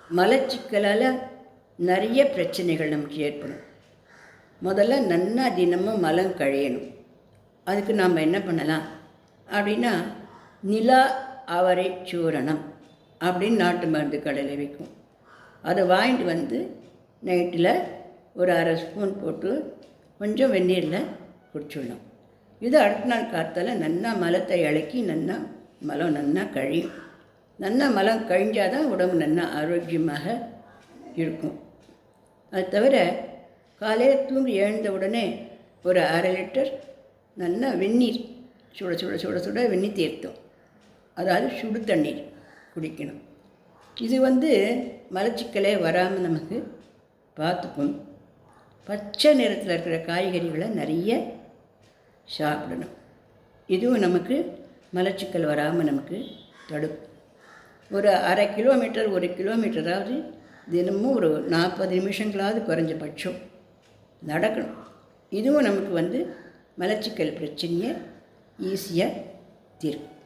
மலச்சிக்கலால் நிறைய பிரச்சனைகள் நமக்கு ஏற்படும். முதல்ல நன்னா தினமும் மலம் கழியணும். அதுக்கு நாம் என்ன பண்ணலாம் அப்படின்னா, நிலா அவரை சூரணம் அப்படின்னு நாட்டு மருந்து கடையில் விற்கும். அதை வாங்கிட்டு வந்து நைட்டில் ஒரு அரை ஸ்பூன் போட்டு கொஞ்சம் வெந்நீரில் குடிச்சிடணும். இது அடுத்த நாள் காத்தால் நன்னா மலத்தை இளக்கி மலம் நன்னா கழியும். நன்னா மலம் கழிஞ்சால் தான் உடம்பு நன்னா ஆரோக்கியமாக இருக்கும். அது தவிர காலையில் தூங்கி எழுந்த உடனே ஒரு அரை லிட்டர் நல்லா வெந்நீர் சுட சுட சுட சுட வெந்நீர் தீர்த்தம், அதாவது சுடு தண்ணீர் குடிக்கணும். இது மலச்சிக்கலே வராமல் நமக்கு பார்த்துக்கும். பச்சை நிறத்தில் இருக்கிற காய்கறிகளை நிறைய சாப்பிடணும். இதுவும் நமக்கு மலச்சிக்கல் வராமல் நமக்கு தடுக்கும். ஒரு அரை கிலோமீட்டர் 1 கிலோமீட்டராவது தினமும் ஒரு 40 நிமிஷங்களாவது குறைஞ்சபட்சம் நடக்கணும். இதுவும் நமக்கு மலச்சிக்கல் பிரச்சனையை ஈஸியாக தீர்க்கும்.